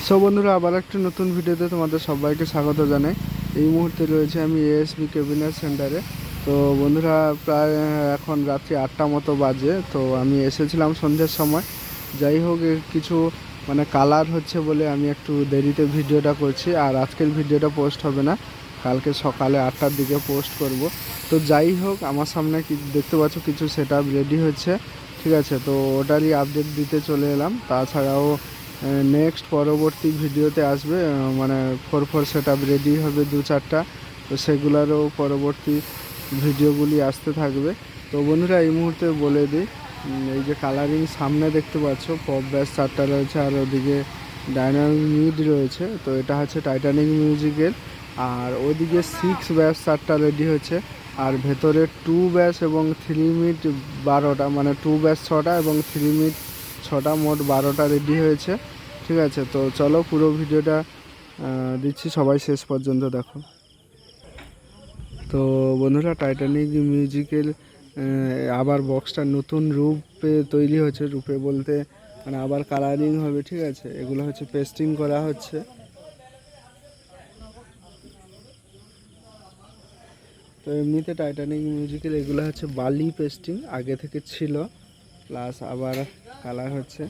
So বন্ধুরা, আবার একটা নতুন ভিডিওতে তোমাদের সবাইকে স্বাগত জানাই। এই মুহূর্তে রয়েছে আমি এএসবি কেবিনেট সেন্টারে। তো বন্ধুরা, প্রায় এখন রাত্রি 8টা মতো বাজে। তো আমি এসেছিলাম সন্ধ্যের সময়। যাই হোক, কিছু কালার হচ্ছে বলে আমি একটু দেরিতে ভিডিওটা করছি, আর আজকের ভিডিওটা পোস্ট হবে না, কালকে সকালে 8টার দিকে পোস্ট করব। তো যাই হোক, আমার সামনে দেখতে পাচ্ছ কিছু সেট আপ রেডি হচ্ছে, ঠিক আছে। তো ওটারই আপডেট দিতে চলে এলাম। তাছাড়াও নেক্সট পরবর্তী ভিডিওতে আসবে, 4x4 সেট আপ রেডি হবে 2-4টা। তো সেগুলোরও পরবর্তী ভিডিওগুলি আসতে থাকবে। তো বন্ধুরা, এই মুহূর্তে বলে দিই, এই যে কালারিং সামনে দেখতে পাচ্ছ, পপ ব্যাস 4টা রয়েছে, আর ওদিকে ডাইনামিক মিড রয়েছে। তো এটা হচ্ছে টাইটানিক মিউজিকের। আর ওদিকে 6 ব্যাস 4টা রেডি হচ্ছে, আর ভেতরে 2 ব্যাস এবং 3 মিড 12টা, 2 ব্যাস 6টা এবং 3 মিড 6টা, মোট 12টা রেডি হয়েছে, ঠিক আছে। তো চলো পুরো ভিডিওটা দিচ্ছি, সবাই শেষ পর্যন্ত দেখো। তো বন্ধুরা, টাইটানিক মিউজিকের আবার বক্সটা নতুন রূপে তৈরি হচ্ছে। রূপে বলতে আবার কালারিং হবে, ঠিক আছে। এগুলো হচ্ছে পেস্টিং করা হচ্ছে। তো এমনিতে টাইটানিক মিউজিকের এগুলো হচ্ছে বালি পেস্টিং, আগে থেকে ছিল, প্লাস আবার কালার হচ্ছে।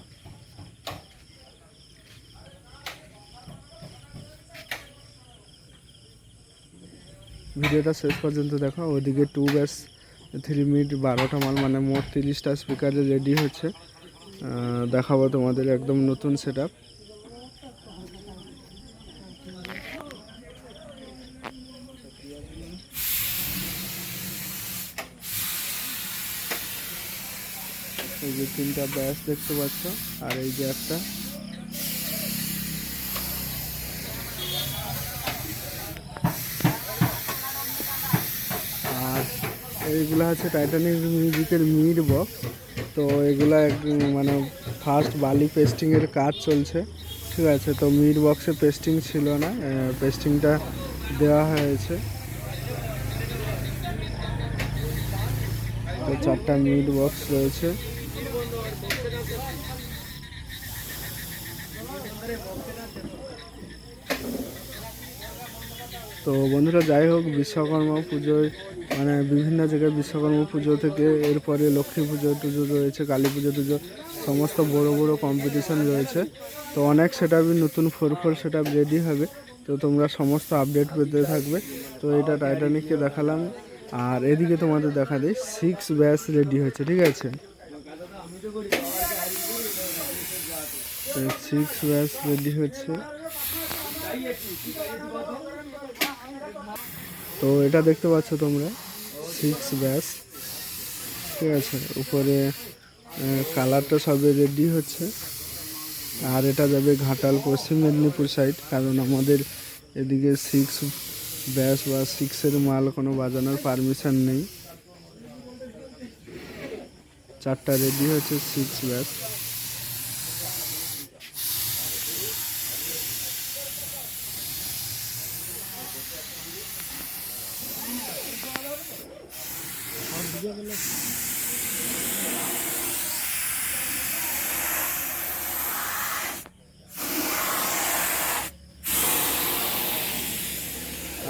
ভিডিওটা শেষ পর্যন্ত দেখো। ওদিকে 2 ব্যাস 3 মিনিট 12টা মাল, মোট 30টা স্পিকারে রেডি হচ্ছে। দেখাবো তোমাদের একদম নতুন সেট আপ। এই যে 3টা ব্যাস দেখতে পাচ্ছ, আর এই যে একটা। আর এইগুলা হচ্ছে টাইটানিক মিউজিকের মিড বক্স। তো এগুলা ফার্স্ট বালি পেস্টিংয়ের কাজ চলছে, ঠিক আছে। তো মিড বক্সে পেস্টিং ছিল না, পেস্টিংটা দেওয়া হয়েছে। তো 4টা মিড বক্স রয়েছে। তো বন্ধুরা, যাই হোক, বিশ্বকর্মা পুজোয় বিভিন্ন জায়গায় বিশ্বকর্মা পুজো থেকে এরপরে লক্ষ্মী পুজো টুজো রয়েছে, কালী পুজো টুজো, সমস্ত বড় বড় কম্পিটিশান রয়েছে। তো অনেক সেট আপই নতুন 4x4 সেট আপ রেডি হবে। তো তোমরা সমস্ত আপডেট পেতে থাকবে। তো এটা টাইটানিককে দেখালাম, আর এদিকে তোমাদের দেখা দিই 6 ব্যাস রেডি হচ্ছে, ঠিক আছে। 6 ব্যাস রেডি হচ্ছে। তো এটা দেখতে পাচ্ছ তোমরা 6 ব্যাস, ঠিক আছে। উপরে কালারটা সবে রেডি হচ্ছে। আর এটা যাবে ঘাটাল, পশ্চিম মেদিনীপুর সাইড, কারণ আমাদের এদিকে 6 ব্যাস বা 6-এর মাল কোনো বাজানোর পারমিশন নেই। 4টা রেডি হচ্ছে 6 ব্যাস।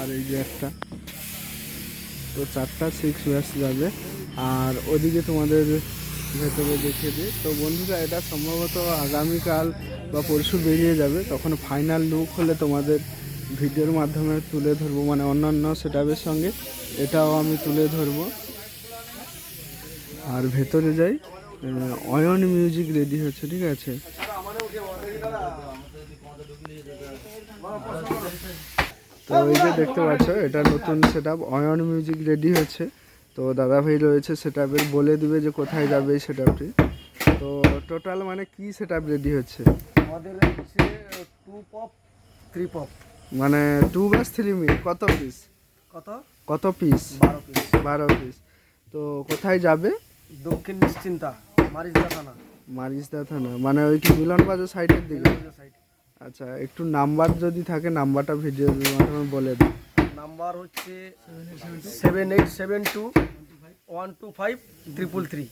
আর এই যে একটা। তো 4টা 6 ব্যাস যাবে। আর ওদিকে তোমাদের ভেতরে দেখে দিই। তো বন্ধুরা, এটা সম্ভবত আগামীকাল বা পরশু বেরিয়ে যাবে। তখন ফাইনাল লুক হলে তোমাদের ভিডিওর মাধ্যমে তুলে ধরবো, অন্যান্য সেট আপের সঙ্গে এটাও আমি তুলে ধরবো। আর ভেতরে যাই, অয়ন মিউজিক রেডি হচ্ছে, ঠিক আছে। তো এই যে দেখতে পাচ্ছ, এটা নতুন set up Ayan music ready হচ্ছে। তো দাদাভাই রয়েছে সেট আপের, বলে দিবে যে কোথায় যাবে এই সেট আপটি। তো টোটাল কি সেট আপ রেডি হচ্ছে আমাদের হচ্ছে 2 পপ 3 পপ, 2 ব্যাস 3 মিনিট। কত পিস? কত কত পিস? 12 পিস। 12 পিস। তো কোথায় যাবে? দক্ষিণ নিশ্চিন্তা, মারিজদা থানা। মারিজদা থানা, ওই কি মিলন বাজার সাইডের দিকে? আচ্ছা, একটু নাম্বার যদি থাকে নাম্বারটা ভিডিওর মাধ্যমে বলে দিন। নাম্বার হচ্ছে 7872 125 333।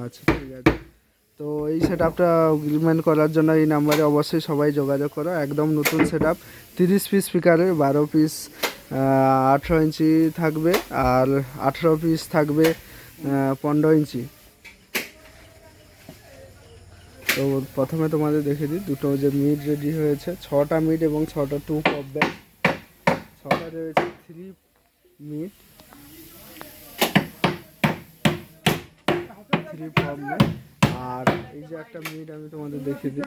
আচ্ছা, ঠিক আছে। তো এই সেট আপটা এগ্রিমেন্ট করার জন্য এই নাম্বারে অবশ্যই সবাই যোগাযোগ করো। একদম নতুন সেট আপ, 30 পিস স্পিকারে 12 পিস 18 ইঞ্চি থাকবে, আর 18 পিস থাকবে 15 ইঞ্চি। তো প্রথমে তোমাদের দেখে দিই দুটো যে মিড রেডি হয়েছে, 6টা মিড এবং 6টা 2 পপ ব্যাস, 6টা রয়েছে 3 মিড, 3 পপ মিড। আর এই যে একটা মিড আমি তোমাদের দেখে দিই,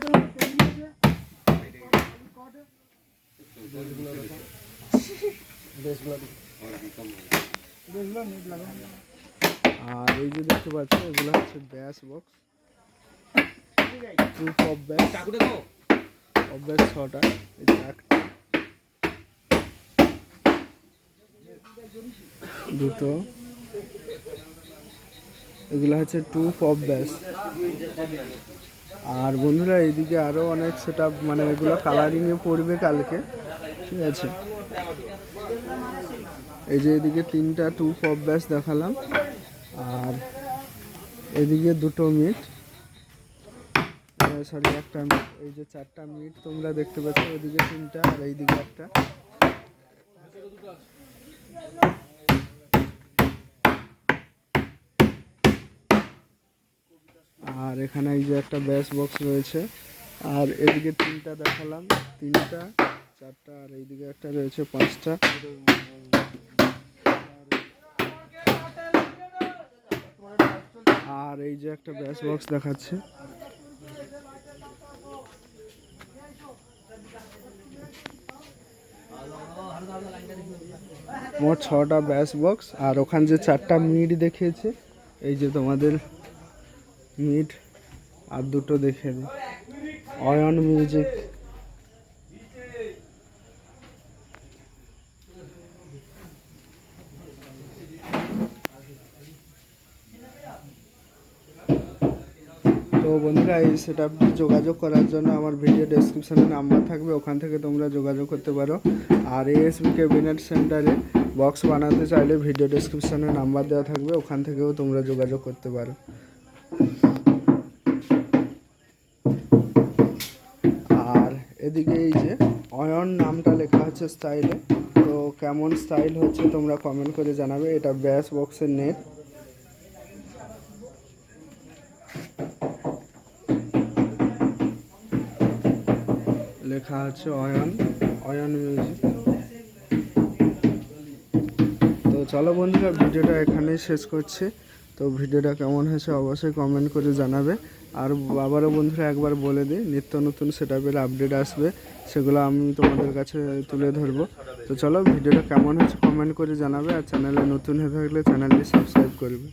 আর এই যে দেখতে পাচ্ছ এগুলো হচ্ছে ব্যাস বক্স, 2 পপ ব্যাস, পপ ব্যাস 6টা, এই যে একটা, দুটো, এগুলো হচ্ছে 2 পপ ব্যাস। আর বন্ধুরা এইদিকে আরও অনেক সেট আপ, মানে এগুলো কালারিংয়ে পড়বে কালকে, ঠিক আছে। এই যে এদিকে 3টা 2 পপ ব্যাস দেখালাম, আর এদিকে 2টো মিট, সরি একটা মিট, এই যে 4টা মিট তোমরা দেখতে পাচ্ছ, ওইদিকে 3টা আর এইদিকে একটা। আর এখানে এই যে একটা ব্যাস বক্স রয়েছে, আর এদিকে 3টা দেখালাম, 3টা 4টা, আর এইদিকে একটা রয়েছে 5টা। আর এই যে একটা ব্যাস বক্স দেখাচ্ছে, মোট 6টা ব্যাস বক্স। আর ওখানে যে 4টা মিড দেখিয়েছে, এই যে তোমাদের মিড, আর দুটো দেখে দিই, অয়ন মিউজিক। তো বন্ধুরা এই সেট আপটি যোগাযোগ করার জন্য আমার ভিডিও ডেসক্রিপশানে নাম্বার থাকবে, ওখান থেকে তোমরা যোগাযোগ করতে পারো। আর এএসবি ক্যাবিনেট সেন্টারে বক্স বানাতে চাইলে ভিডিও ডেসক্রিপশানে নাম্বার দেওয়া থাকবে, ওখান থেকেও তোমরা যোগাযোগ করতে পারো। আর এদিকে এই যে অয়ন নামটা লেখা হচ্ছে স্টাইলে, তো কেমন স্টাইল হচ্ছে তোমরা কমেন্ট করে জানাবে। এটা ব্যাস বক্সের নেট, লেখা আছে অয়ন, অয়ন মিউজিক। তো চলো বন্ধুরা ভিডিওটা এখানেই শেষ করছি। তো ভিডিওটা কেমন হয়েছে অবশ্যই কমেন্ট করে জানাবে। আর আবারও বন্ধুরা একবার বলে দিই, নিত্য নতুন সেট আপের আপডেট আসবে, সেগুলো আমি তোমাদের কাছে তুলে ধরবো। তো চলো ভিডিওটা কেমন হয়েছে কমেন্ট করে জানাবে, আর চ্যানেলে নতুন হয়ে থাকলে চ্যানেলটি সাবস্ক্রাইব করবে।